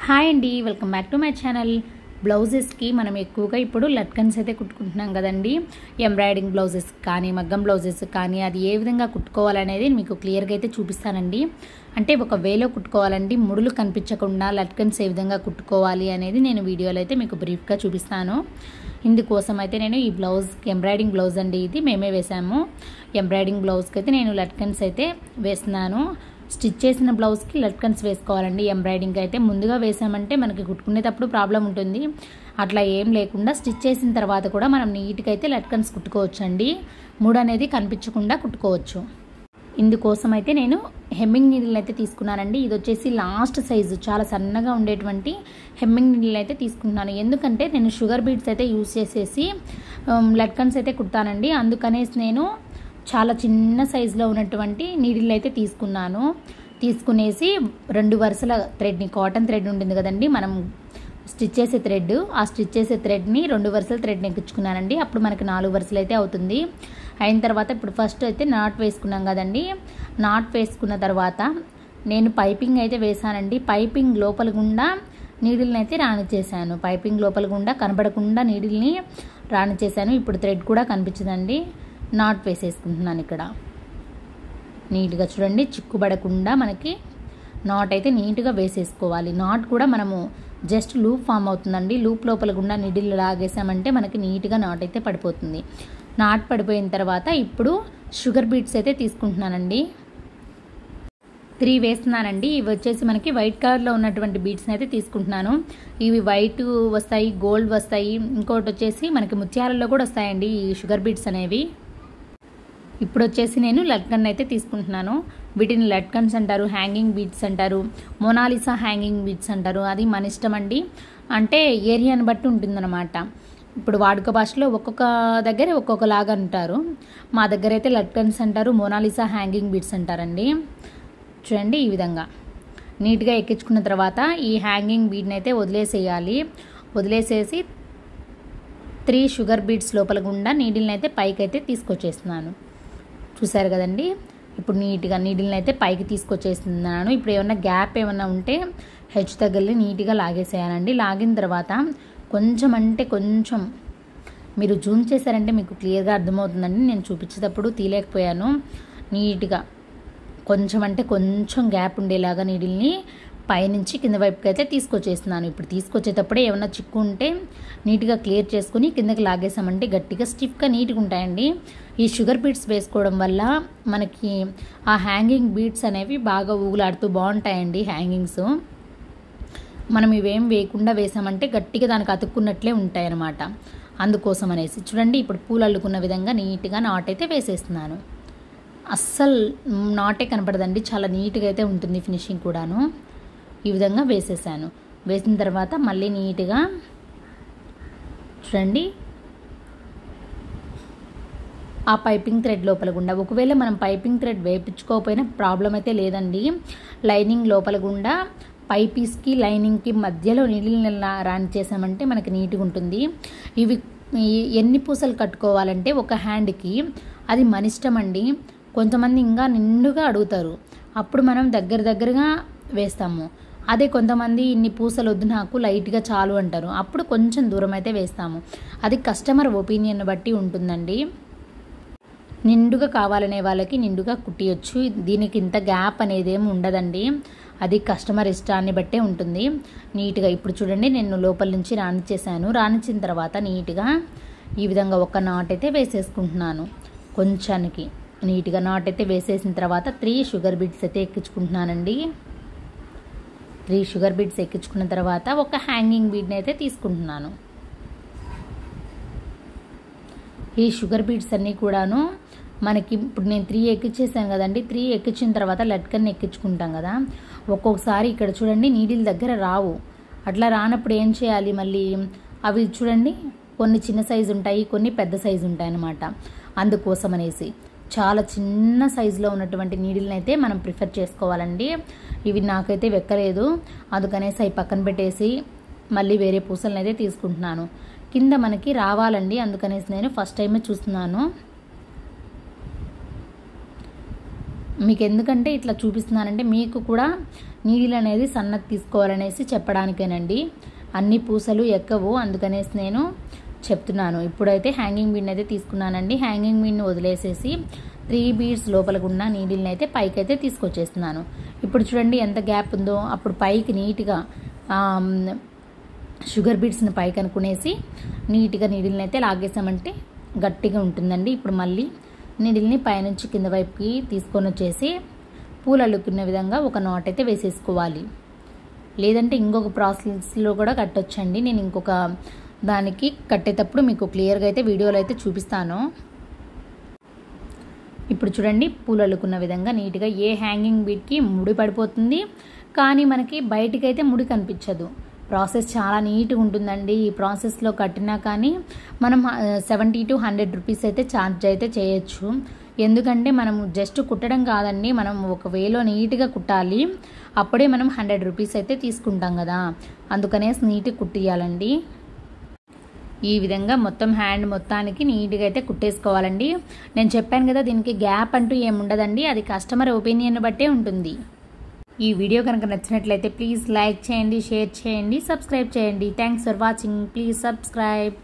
Hi అండి, welcome back to my channel. బ్లౌజెస్కి మనం ఎక్కువగా ఇప్పుడు లట్కన్స్ అయితే కుట్టుకుంటున్నాం కదండి. ఎంబ్రాయిడింగ్ బ్లౌజెస్ కానీ మగ్గం బ్లౌజెస్ కానీ అది ఏ విధంగా కుట్టుకోవాలనేది మీకు క్లియర్గా అయితే చూపిస్తానండి. అంటే ఒక వేలో కుట్టుకోవాలండి, ముడులు కనిపించకుండా లట్కన్స్ ఏ విధంగా కుట్టుకోవాలి అనేది నేను వీడియోలో అయితే మీకు బ్రీఫ్గా చూపిస్తాను. ఇందుకోసం అయితే నేను ఈ బ్లౌజ్ ఎంబ్రాయిడింగ్ బ్లౌజ్ అండి, ఇది మేమే వేసాము. ఎంబ్రాయిడింగ్ బ్లౌజ్కి అయితే నేను లట్కన్స్ అయితే వేస్తున్నాను. స్టిచ్ చేసిన బ్లౌజ్కి లట్కన్స్ వేసుకోవాలండి. ఎంబ్రాయిడింగ్ అయితే ముందుగా వేసామంటే మనకి కుట్టుకునేటప్పుడు ప్రాబ్లం ఉంటుంది. అట్లా ఏం లేకుండా స్టిచ్ చేసిన తర్వాత కూడా మనం నీట్గా అయితే లట్కన్స్ కుట్టుకోవచ్చు అండి. ముడి అనేది కనిపించకుండా కుట్టుకోవచ్చు. ఇందుకోసం అయితే నేను హెమ్మింగ్ నీడిల్ని అయితే తీసుకున్నానండి. ఇది వచ్చేసి లాస్ట్ సైజు, చాలా సన్నగా ఉండేటువంటి హెమ్మింగ్ నీడిల్ని అయితే తీసుకుంటున్నాను. ఎందుకంటే నేను షుగర్ బీడ్స్ అయితే యూజ్ చేసేసి లట్కన్స్ అయితే కుడతానండి. అందుకనేసి నేను చాలా చిన్న సైజులో ఉన్నటువంటి నీడిల్ అయితే తీసుకునేసి 2 వరుసల థ్రెడ్ని, కాటన్ థ్రెడ్ ఉంటుంది కదండి మనం స్టిచ్ చేసే థ్రెడ్, ఆ స్టిచ్ చేసే థ్రెడ్ని 2 వరుసల థ్రెడ్ని ఎక్కించుకున్నానండి. అప్పుడు మనకి 4 వరుసలు అయితే అవుతుంది. అయిన తర్వాత ఇప్పుడు ఫస్ట్ అయితే నాట్ వేసుకున్నాం కదండి. నాట్ వేసుకున్న తర్వాత నేను పైపింగ్ అయితే వేసానండి. పైపింగ్ లోపల గుండా నీడిల్ని అయితే రానిచ్చేసాను. పైపింగ్ లోపల గుండా కనబడకుండా నీడిల్ని రానిచ్చేసాను. ఇప్పుడు థ్రెడ్ కూడా కనిపించదండి. నాట్ వేసేసుకుంటున్నాను. ఇక్కడ నీట్గా చూడండి, చిక్కుబడకుండా మనకి నాట్ అయితే నీట్గా వేసేసుకోవాలి. నాట్ కూడా మనము జస్ట్ లూప్ ఫామ్ అవుతుందండి. లూప్ లోపల గుండా నీడిల్ లాగేసామంటే మనకి నీట్గా నాట్ అయితే పడిపోతుంది. నాట్ పడిపోయిన తర్వాత ఇప్పుడు షుగర్ బీడ్స్ అయితే తీసుకుంటున్నానండి. 3 వేస్తున్నానండి. ఇవి వచ్చేసి మనకి వైట్ కలర్లో ఉన్నటువంటి బీడ్స్ని అయితే తీసుకుంటున్నాను. ఇవి వైట్ వస్తాయి, గోల్డ్ వస్తాయి, ఇంకోటి వచ్చేసి మనకి ముత్యాలలో కూడా వస్తాయండి ఈ షుగర్ బీడ్స్ అనేవి. ఇప్పుడు వచ్చేసి నేను లట్కన్ అయితే తీసుకుంటున్నాను. వీటిని లట్కన్స్ అంటారు, హ్యాంగింగ్ బీడ్స్ అంటారు, మోనాలిసా హ్యాంగింగ్ బీడ్స్ అంటారు. అది మన ఇష్టం అండి. అంటే ఏరియాని బట్టి ఉంటుందన్నమాట. ఇప్పుడు వాడుక భాషలో ఒక్కొక్క దగ్గర ఒక్కొక్కలాగా అంటారు. మా దగ్గర అయితే లట్కన్స్ అంటారు, మోనాలిసా హ్యాంగింగ్ బీడ్స్ అంటారండి. చూడండి, ఈ విధంగా నీట్గా ఎక్కించుకున్న తర్వాత ఈ హ్యాంగింగ్ బీడ్ని అయితే వదిలేసేయాలి. వదిలేసేసి 3 షుగర్ బీడ్స్ లోపల గుండా నీడిల్ని అయితే పైకి అయితే తీసుకొచ్చేస్తున్నాను. చూసారు కదండి. ఇప్పుడు నీట్గా నీడిల్ని అయితే పైకి తీసుకొచ్చేస్తున్నాను. ఇప్పుడు ఏమన్నా గ్యాప్ ఏమన్నా ఉంటే హెచ్చు తగిలి నీట్గా లాగేసేయాలండి. లాగిన తర్వాత కొంచెం అంటే కొంచెం మీరు జూమ్ చేశారంటే మీకు క్లియర్గా అర్థమవుతుందండి. నేను చూపించేటప్పుడు తీయలేకపోయాను. నీట్గా కొంచెం అంటే కొంచెం గ్యాప్ ఉండేలాగా నీడిల్ని పైనుంచి కింద వైపుకి అయితే తీసుకొచ్చేస్తున్నాను. ఇప్పుడు తీసుకొచ్చేటప్పుడే ఏమన్నా చిక్కు ఉంటే నీట్గా క్లియర్ చేసుకుని కిందకి లాగేసామంటే గట్టిగా స్టిఫ్గా నీట్గా ఉంటాయండి. ఈ షుగర్ బీడ్స్ వేసుకోవడం వల్ల మనకి ఆ హ్యాంగింగ్ బీడ్స్ అనేవి బాగా ఊగులాడుతూ బాగుంటాయండి. హ్యాంగింగ్స్ మనం ఇవేం వేయకుండా వేసామంటే గట్టిగా దానికి అతుక్కున్నట్లే ఉంటాయి అన్నమాట. అందుకోసం అనేసి చూడండి, ఇప్పుడు పూలు అల్లుకున్న విధంగా నీట్గా నాట్ అయితే వేసేస్తున్నాను. అస్సలు నాటే కనపడదండి, చాలా నీట్గా అయితే ఉంటుంది ఫినిషింగ్ కూడాను. ఈ విధంగా వేసేసాను. వేసిన తర్వాత మళ్ళీ నీట్గా చూడండి ఆ పైపింగ్ థ్రెడ్ లోపల గుండా, ఒకవేళ మనం పైపింగ్ థ్రెడ్ వేయించుకోకపోయినా ప్రాబ్లం అయితే లేదండి. లైనింగ్ లోపల గుండా పై పీస్కి లైనింగ్కి మధ్యలో నీళ్ళని రాని చేసామంటే మనకి నీట్గా ఉంటుంది. ఇవి ఎన్ని పూసలు కట్టుకోవాలంటే ఒక హ్యాండ్కి అది మన ఇష్టం అండి. కొంతమంది ఇంకా నిండుగా అడుగుతారు, అప్పుడు మనం దగ్గరగా వేస్తాము. అదే కొంతమంది ఇన్ని పూసలు వద్దు నాకు లైట్గా చాలు అంటారు, అప్పుడు కొంచెం దూరం అయితే వేస్తాము. అది కస్టమర్ ఒపీనియన్ బట్టి ఉంటుందండి. నిండుగా కావాలనే వాళ్ళకి నిండుగా కుట్టియొచ్చు. దీనికి ఇంత గ్యాప్ అనేది ఏమి ఉండదండి. అది కస్టమర్ ఇష్టాన్ని బట్టే ఉంటుంది. నీట్గా ఇప్పుడు చూడండి, నేను లోపల నుంచి రానిచ్చేసాను. రానిచ్చిన తర్వాత నీట్గా ఈ విధంగా ఒక నాట్ అయితే వేసేసుకుంటున్నాను. కొంచానికి నీట్గా నాట్ అయితే వేసేసిన తర్వాత 3 షుగర్ బీడ్స్ అయితే ఎక్కించుకుంటున్నానండి. 3 షుగర్ బీడ్స్ ఎక్కించుకున్న తర్వాత ఒక హ్యాంగింగ్ బీడ్ని అయితే తీసుకుంటున్నాను. ఈ షుగర్ బీడ్స్ అన్నీ కూడాను మనకి ఇప్పుడు నేను 3 ఎక్కించేసాను కదండి. 3 ఎక్కించిన తర్వాత లట్కన్ ఎక్కించుకుంటాం కదా. ఒక్కొక్కసారి ఇక్కడ చూడండి నీడిల్ దగ్గర రావు. అట్లా రానప్పుడు ఏం చేయాలి, మళ్ళీ అవి చూడండి కొన్ని చిన్న సైజు ఉంటాయి, కొన్ని పెద్ద సైజు ఉంటాయి అన్నమాట. అందుకోసం అనేసి చాలా చిన్న సైజులో ఉన్నటువంటి నీడిల్ని అయితే మనం ప్రిఫర్ చేసుకోవాలండి. ఇవి నాకైతే వెక్కలేదు, అందుకనేసి అవి పక్కన పెట్టేసి మళ్ళీ వేరే పూసలను అయితే తీసుకుంటున్నాను. కింద మనకి రావాలండి, అందుకనేసి నేను ఫస్ట్ టైమే చూస్తున్నాను. మీకు ఎందుకంటే ఇట్లా చూపిస్తున్నానంటే మీకు కూడా నీడిల్ అనేది సన్నగా తీసుకోవాలనేసి చెప్పడానికేనండి. అన్ని పూసలు ఎక్కవు, అందుకనేసి నేను చెప్తున్నాను. ఇప్పుడైతే హ్యాంగింగ్ బీడ్ని అయితే తీసుకున్నానండి. హ్యాంగింగ్ బీడ్ని వదిలేసేసి 3 బీడ్స్ లోపలకు ఉన్న నీడిల్ని అయితే పైకి అయితే తీసుకొచ్చేస్తున్నాను. ఇప్పుడు చూడండి ఎంత గ్యాప్ ఉందో. అప్పుడు పైకి నీట్గా షుగర్ బీడ్స్ని పైకి అనుకునేసి నీట్గా నీడిల్ని అయితే లాగేసామంటే గట్టిగా ఉంటుందండి. ఇప్పుడు మళ్ళీ నీడిల్ని పైనుంచి కింద వైపుకి తీసుకొని వచ్చేసి పూలు అల్లుకునే విధంగా ఒక నాట్ అయితే వేసేసుకోవాలి. లేదంటే ఇంకొక ప్రాసెస్లో కూడా కట్టొచ్చండి. నేను ఇంకొక దానికి కట్టేటప్పుడు మీకు క్లియర్గా అయితే వీడియోలో అయితే చూపిస్తాను. ఇప్పుడు చూడండి పూలు అల్లుకున్న విధంగా నీట్గా ఏ హ్యాంగింగ్ బీడ్కి ముడి పడిపోతుంది, కానీ మనకి బయటికి అయితే ముడి కనిపించదు. ప్రాసెస్ చాలా నీట్గా ఉంటుందండి. ఈ ప్రాసెస్లో కట్టినా కానీ మనం 70 to 100 రూపీస్ అయితే ఛార్జ్ అయితే చేయొచ్చు. ఎందుకంటే మనం జస్ట్ కుట్టడం కాదండి, మనం ఒక వేలో నీట్గా కుట్టాలి. అప్పుడే మనం 100 రూపీస్ అయితే తీసుకుంటాం కదా, అందుకనేసి నీట్గా కుట్టియాలండి. ఈ విధంగా మొత్తం హ్యాండ్ మొత్తానికి నీట్గా అయితే కుట్టేసుకోవాలండి. నేను చెప్పాను కదా దీనికి గ్యాప్ అంటూ ఏముండదండి, అది కస్టమర్ ఒపీనియన్ బట్టే ఉంటుంది. ఈ వీడియో కనుక నచ్చినట్లయితే ప్లీజ్ లైక్ చేయండి, షేర్ చేయండి, సబ్స్క్రైబ్ చేయండి. Thanks for watching. Please subscribe.